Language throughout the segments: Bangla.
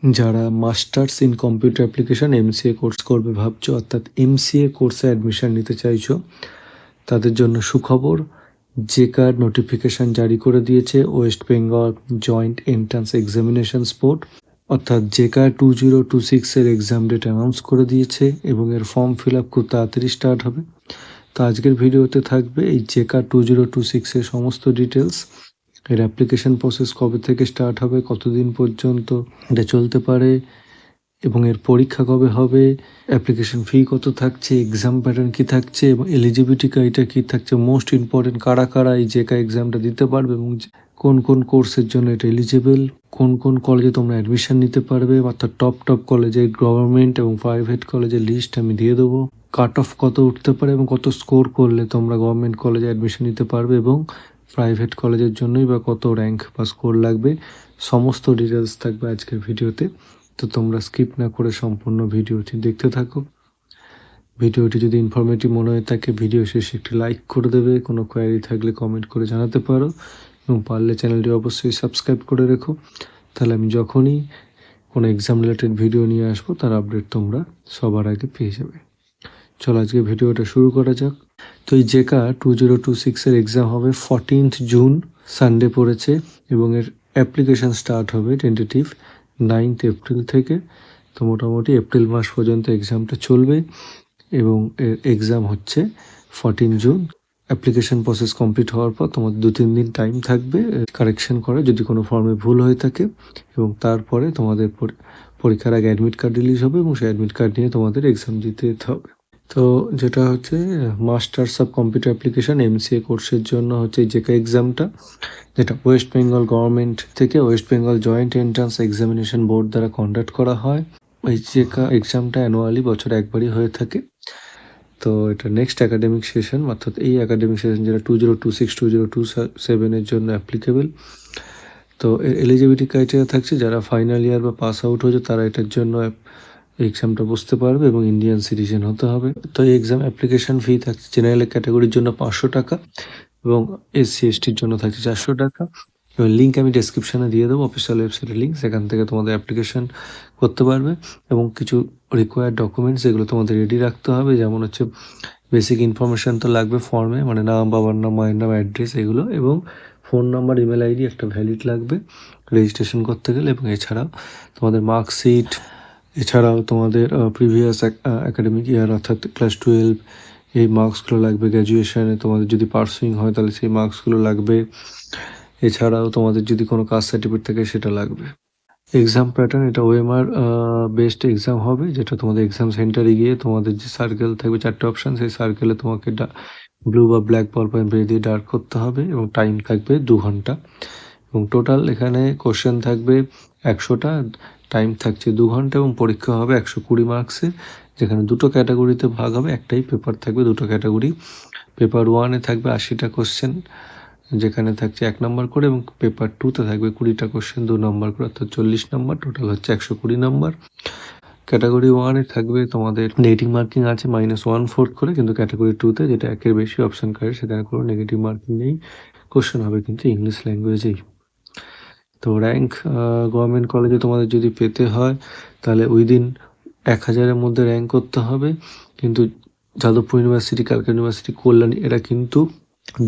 যারা masters in computer application MCA course করবে ভাবছো, অর্থাৎ এমসিএ কোর্সে অ্যাডমিশন নিতে চাইছো, তাদের জন্য সুখবর। জেকার নোটিফিকেশান জারি করে দিয়েছে West Bengal joint entrance examinations board, অর্থাৎ জেকার 2026-এর এক্সাম ডেট অ্যানাউন্স করে দিয়েছে এবং এর ফর্ম ফিল আপ খুব তাড়াতাড়ি স্টার্ট হবে। তো আজকের ভিডিওতে থাকবে এই জেকার 2026-এর সমস্ত ডিটেলস, এর অ্যাপ্লিকেশন প্রসেস কবে থেকে স্টার্ট হবে, কতদিন পর্যন্ত এটা চলতে পারে এবং এর পরীক্ষা কবে হবে, অ্যাপ্লিকেশন ফি কত থাকছে, এক্সাম প্যাটার্ন কী থাকছে এবং এলিজিবিলিটি ক্রাইটেরিয়া কী থাকছে, মোস্ট ইম্পর্টেন্ট কারা কারা এই জেকা এক্সামটা দিতে পারবে এবং কোন কোন কোর্সের জন্য এটা এলিজিবল, কোন কোন কলেজে তোমরা অ্যাডমিশন নিতে পারবে, অর্থাৎ টপ কলেজের গভর্নমেন্ট এবং প্রাইভেট কলেজের লিস্ট আমি দিয়ে দেবো, কাট অফ কত উঠতে পারে এবং কত স্কোর করলে তোমরা গভর্নমেন্ট কলেজে অ্যাডমিশন নিতে পারবে এবং প্রাইভেট কলেজের জন্যই বা কত র্যাঙ্ক বা স্কোর লাগবে, সমস্ত ডিটেলস থাকবে আজকের ভিডিওতে। তো তোমরা স্কিপ না করে সম্পূর্ণ ভিডিওটি দেখতে থাকো। ভিডিওটি যদি ইনফরমেটিভ মনে হয়ে থাকে ভিডিও শেষে একটি লাইক করে দেবে, কোনো কোয়ারি থাকলে কমেন্ট করে জানাতে পারো এবং পারলে চ্যানেলটি অবশ্যই সাবস্ক্রাইব করে রেখো, তাহলে আমি যখনই কোনো এক্সাম রিলেটেড ভিডিও নিয়ে আসবো তার আপডেট তোমরা সবার আগে পেয়ে যাবে। চলো আজকে ভিডিওটা শুরু করা যাক। তো এই জেকা 2026-এর এক্সাম হবে 14th জুন, সানডে পড়েছে এবং এর অ্যাপ্লিকেশান স্টার্ট হবে টেন্টেটিভ 9th এপ্রিল থেকে। তো মোটামুটি এপ্রিল মাস পর্যন্ত এক্সামটা চলবে এবং এর এক্সাম হচ্ছে 14 জুন। অ্যাপ্লিকেশন প্রসেস কমপ্লিট হওয়ার পর তোমাদের 2-3 দিন টাইম থাকবে কারেকশন করে যদি কোনো ফর্মে ভুল হয়ে থাকে এবং তারপরে তোমাদের পরীক্ষার আগে অ্যাডমিট কার্ড রিলিজ হবে এবং সেই অ্যাডমিট কার্ড নিয়ে তোমাদের এক্সাম দিতে যেতে হবে। তো যেটা হচ্ছে masters of computer application MCA কোর্সের জন্য হচ্ছে এই জেকা এক্সামটা, যেটা ওয়েস্ট বেঙ্গল গভর্নমেন্ট থেকে West Bengal joint entrance examination board দ্বারা কন্ডাক্ট করা হয়। এই জেকা এক্সামটা অ্যানুয়ালি বছরে একবারই হয়ে থাকে। তো এটা নেক্সট একাডেমিক সেশন, অর্থাৎ এই একাডেমিক সেশন যেটা 2026-2027-এর জন্য অ্যাপ্লিকেবল। তো এর এলিজিবিলিটি ক্রাইটেরিয়া থাকছে যারা ফাইনাল ইয়ার বা পাস আউট হয়েছে তারা এটার জন্য এক্সামটা বসতে পারবে এবং ইন্ডিয়ান সিটিজেন হতে হবে। তো এই এক্সাম অ্যাপ্লিকেশন ফি থাকছে জেনারেল ক্যাটাগরির জন্য 500 টাকা এবং এসসি এসটির জন্য থাকছে 400 টাকা। এবং লিঙ্ক আমি ডেসক্রিপশানে দিয়ে দেবো, অফিসিয়াল ওয়েবসাইটের লিঙ্ক, সেখান থেকে তোমাদের অ্যাপ্লিকেশন করতে পারবে এবং কিছু রিকোয়ার্ড ডকুমেন্টস এগুলো তোমাদের রেডি রাখতে হবে, যেমন হচ্ছে বেসিক ইনফরমেশান তো লাগবে ফর্মে, মানে নাম, বাবার নাম, মায়ের নাম, অ্যাড্রেস এগুলো, এবং ফোন নাম্বার, ইমেল আইডি একটা ভ্যালিড লাগবে রেজিস্ট্রেশন করতে গেলে, এবং এছাড়াও তোমাদের মার্কশিট, এছাড়াও তোমাদের প্রিভিয়াস অ্যাকাডেমিক ইয়ার অর্থাৎ ক্লাস 12 এই মার্কসগুলো লাগবে, গ্র্যাজুয়েশনে তোমাদের যদি পার্সুইং হয় তাহলে সেই মার্কসগুলো লাগবে, এছাড়াও তোমাদের যদি কোনো কাস্ট সার্টিফিকেট থাকে সেটা লাগবে। এক্সাম প্যাটার্ন এটা ওএমআর বেস্ট এক্সাম হবে, যেটা তোমাদের এক্সাম সেন্টারে গিয়ে তোমাদের যে সার্কেল থাকবে 4টে অপশান, সেই সার্কেলে তোমাকে ব্লু বা ব্ল্যাক বল পয়েন্ট বেরিয়ে দিয়ে ডার্ক করতে হবে এবং টাইম থাকবে 2 ঘন্টা এবং টোটাল এখানে কোশ্চেন থাকবে 100টা, টাইম থাকছে 2 ঘন্টা এবং পরীক্ষা হবে 120 মার্কসের, যেখানে দুটো ক্যাটাগরিতে ভাগ হবে, একটাই পেপার থাকবে দুটো ক্যাটাগরি। পেপার 1-এ থাকবে 80টা কোশ্চেন যেখানে থাকছে 1 নম্বর করে এবং পেপার 2-তে থাকবে 20টা কোশ্চেন 2 নম্বর করে, অর্থাৎ 40 নম্বর, টোটাল হচ্ছে 120 নম্বর। ক্যাটাগরি 1-এ থাকবে তোমাদের নেগেটিভ মার্কিং আছে -1/4 করে, কিন্তু ক্যাটাগরি 2-তে যেটা একের বেশি অপশান কারে সেখানে কোনো নেগেটিভ মার্কিং নেই, কোশ্চেন হবে কিন্তু ইংলিশ ল্যাঙ্গুয়েজেই। তো র্যাঙ্ক গভর্নমেন্ট কলেজে তোমাদের যদি পেতে হয় তাহলে উইদিন 1000-এর মধ্যে র্যাঙ্ক করতে হবে, কিন্তু যাদবপুর ইউনিভার্সিটি, ক্যালকাটা ইউনিভার্সিটি, কল্যাণী এরা কিন্তু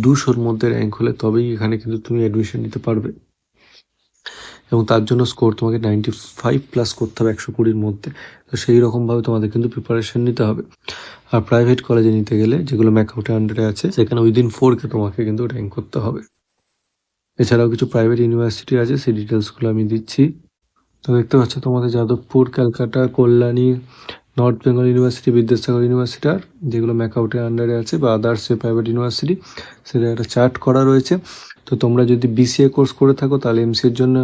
200-র মধ্যে র্যাঙ্ক হলে তবেই এখানে কিন্তু তুমি অ্যাডমিশন নিতে পারবে এবং তার জন্য স্কোর তোমাকে 95+ করতে হবে 120-র মধ্যে। তো সেই রকমভাবে তোমাদের কিন্তু প্রিপারেশন নিতে হবে। আর প্রাইভেট কলেজে নিতে গেলে যেগুলো ম্যাকআউটের আন্ডারে আছে সেখানে উইদিন 4কে তোমাকে কিন্তু র্যাঙ্ক করতে হবে। এছাড়াও কিছু প্রাইভেট ইউনিভার্সিটি আছে, সেই ডিটেলসগুলো আমি দিচ্ছি। তো দেখতে পাচ্ছ তোমাদের Jadavpur, Calcutta, Kalyani, North Bengal University, Vidyasagar University, আর যেগুলো ম্যাকআউটের আন্ডারে আছে বা আদার্স প্রাইভেট ইউনিভার্সিটি, সেটা একটা চার্ট করা রয়েছে। তো তোমরা যদি বিসিএ কোর্স করে থাকো তাহলে এমসিএর জন্য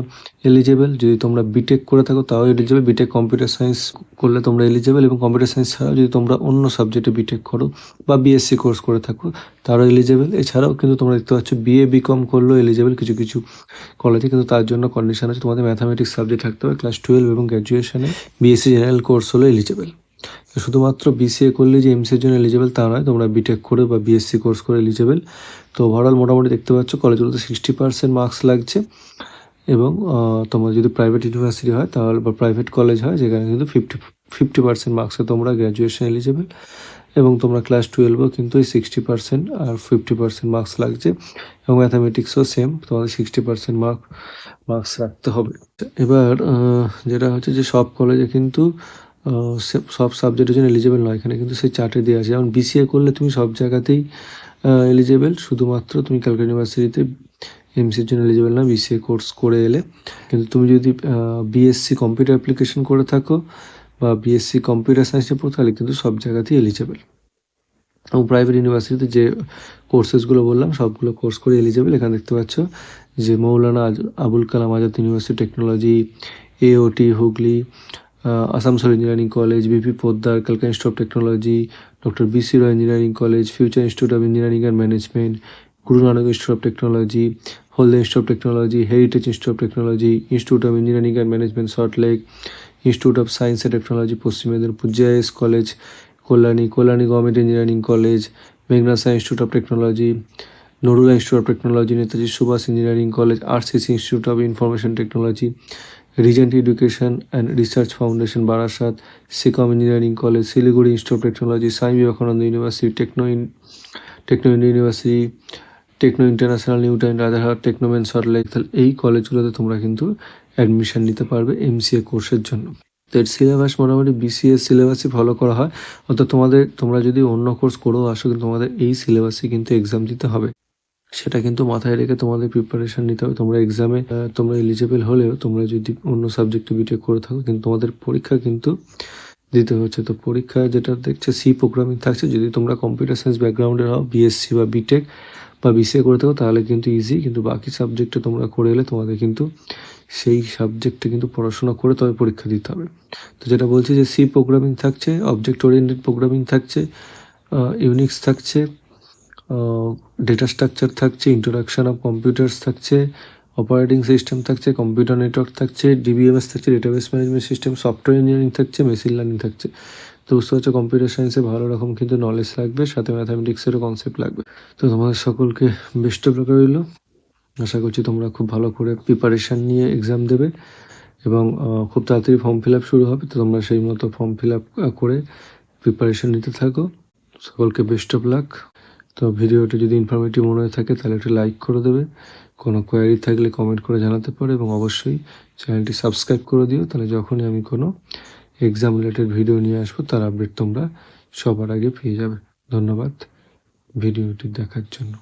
এলিজেবল, যদি তোমরা বিটেক করে থাকো তাও এলিজেবল, বিটেক কম্পিউটার সায়েন্স করলে তোমরা এলিজেবল, এবং কম্পিউটার সায়েন্স ছাড়াও যদি তোমরা অন্য সাবজেক্টে বিটেক করো বা বিএসসি কোর্স করে থাকো তারও এলিজেবল। এছাড়াও কিন্তু তোমরা দেখতে পাচ্ছ বিএ বিকম করলেও এলিজেবল কিছু কিছু কলেজে, কিন্তু তার জন্য কন্ডিশন আছে তোমাদের ম্যাথামেটিক্স সাবজেক্ট থাকতে হবে ক্লাস 12 এবং গ্র্যাজুয়েশনে বিএসসি জেনারেল কোর্স হলো এলিজেবল। শুধুমাত্র বিসিএ করলে যে এমসিএর জন্য এলিজেবল তা নয়, তোমরা বিটেক করে বা বিএসসি কোর্স করে এলিজেবল। তো ওভারঅল মোটামুটি দেখতে পাচ্ছ কলেজগুলোতে 60% মার্কস লাগছে এবং তোমার যদি প্রাইভেট ইউনিভার্সিটি হয় তাহলে বা প্রাইভেট কলেজ হয় যেখানে কিন্তু 50% মার্কসে তোমরা গ্র্যাজুয়েশন এলিজেবল, এবং তোমরা ক্লাস 12-এও কিন্তু এই 60% আর 50% মার্কস লাগছে, এবং ম্যাথামেটিক্সও সেম, তোমাদের 60% মার্কস রাখতে হবে। এবার যেটা হচ্ছে যে সব কলেজে কিন্তু সব সাবজেক্টের জন্য এলিজেবল নয়, এখানে কিন্তু সেই চার্টে দেওয়া আছে। যেমন বিসিএ করলে তুমি সব জায়গাতেই এলিজেবল, শুধুমাত্র তুমি ক্যালকাটা ইউনিভার্সিটিতে এমসির জন্য এলিজেবল না বিসিএ কোর্স করে এলে। কিন্তু তুমি যদি বিএসসি কম্পিউটার অ্যাপ্লিকেশন করে থাকো বা বিএসসি কম্পিউটার সায়েন্সে পড়ো তাহলে কিন্তু সব জায়গাতেই এলিজেবল। এবং প্রাইভেট ইউনিভার্সিটিতে যে কোর্সেসগুলো বললাম সবগুলো কোর্স করে এলিজেবল। এখানে দেখতে পাচ্ছ যে Maulana Abul Kalam Azad University Technology, AOT Hooghly, Asansol Engineering College, BP Poddar Calcutta Institute of Technology, Doctor BC Roy Engineering College, Future Institute of Engineering and Management, Guru Nanak Institute of Technology, Haldia Institute of Technology, Heritage Institute of Technology, Institute of Engineering and Management Salt Lake, Institute of Science and Technology Paschim Medinipur, JS College Kalyani Government Engineering College, মেঘনা Science Institute of Technology, নরুলা institute of Technology, Netaji Subhash Engineering College, RCC Institute of Information Technology, Regent Education and Research Foundation Barasat, Seacom Engineering College, Siliguri Institute of Technology, Swami Vivekananda University, Techno University, Techno International New Town Rajarhat, Techno Main Salt Lake. তাহলে এই কলেজগুলোতে তোমরা কিন্তু অ্যাডমিশন নিতে পারবে এমসিএ কোর্সের জন্য। তো এর সিলেবাস মোটামুটি বিসিএস সিলেবাসই ফলো করা হয়, অর্থাৎ তোমরা যদি অন্য কোর্স করেও আসো কিন্তু তোমাদের এই সিলেবাসে কিন্তু এক্সাম দিতে হবে। সেটা কিন্তু মাথায় রেখে তোমাদের প্রিপারেশন নিতে হবে। তোমরা এক্সামে তোমরা এলিজেবল হলেও তোমরা যদি অন্য সাবজেক্টে বিটেক করে থাকো কিন্তু তোমাদের পরীক্ষা কিন্তু দিতে হচ্ছে। তো পরীক্ষা যেটা দেখছে সি প্রোগ্রামিং থাকছে। যদি তোমরা কম্পিউটার সায়েন্স ব্যাকগ্রাউন্ডের হও, বিএসসি বা বিটেক বা বিসিএ করে থাকো তাহলে কিন্তু ইজি, কিন্তু বাকি সাবজেক্টে তোমরা করে এলে তোমাদের কিন্তু সেই সাবজেক্টে কিন্তু পড়াশোনা করে তবে পরীক্ষা দিতে হবে। তো যেটা বলছি যে সি প্রোগ্রামিং থাকছে, অবজেক্ট ওরিয়েন্টেড প্রোগ্রামিং থাকছে, ইউনিক্স থাকছে, ডেটা স্ট্রাকচার থাকছে, ইন্ট্রোডাকশন অফ কম্পিউটার্স থাকছে, অপারেটিং সিস্টেম থাকছে, কম্পিউটার নেটওয়ার্ক থাকছে, ডিবিএমএস থাকছে, database management system, software engineering থাকছে, মেশিন লার্নিং থাকছে। তো বুঝতে পারছো কম্পিউটার সায়েন্সে ভালো রকম কিন্তু নলেজ লাগবে, সাথে ম্যাথামেটিক্সেরও কনসেপ্ট লাগবে। তো তোমাদের সকলকে বেস্ট অফ লাক রইল। আশা করছি তোমরা খুব ভালো করে প্রিপারেশান নিয়ে এক্সাম দেবে এবং খুব তাড়াতাড়ি ফর্ম ফিল আপ শুরু হবে। তো তোমরা সেই মতো ফর্ম ফিল আপ করে প্রিপারেশান নিতে থাকো। সকলকে বেস্ট অফ লাক। তো ভিডিওটি যদি ইনফরমেটিভ মনে হয়ে থাকে তাহলে একটু লাইক করে দেবে, কোনো কোয়ারি থাকলে কমেন্ট করে জানাতে পারো, এবং অবশ্যই চ্যানেলটি সাবস্ক্রাইব করে দিও, তাহলে যখনই আমি কোনো এক্সাম রিলেটেড ভিডিও নিয়ে আসবো তার আপডেট তোমরা সবার আগে পেয়ে যাবে। ধন্যবাদ ভিডিওটি দেখার জন্য।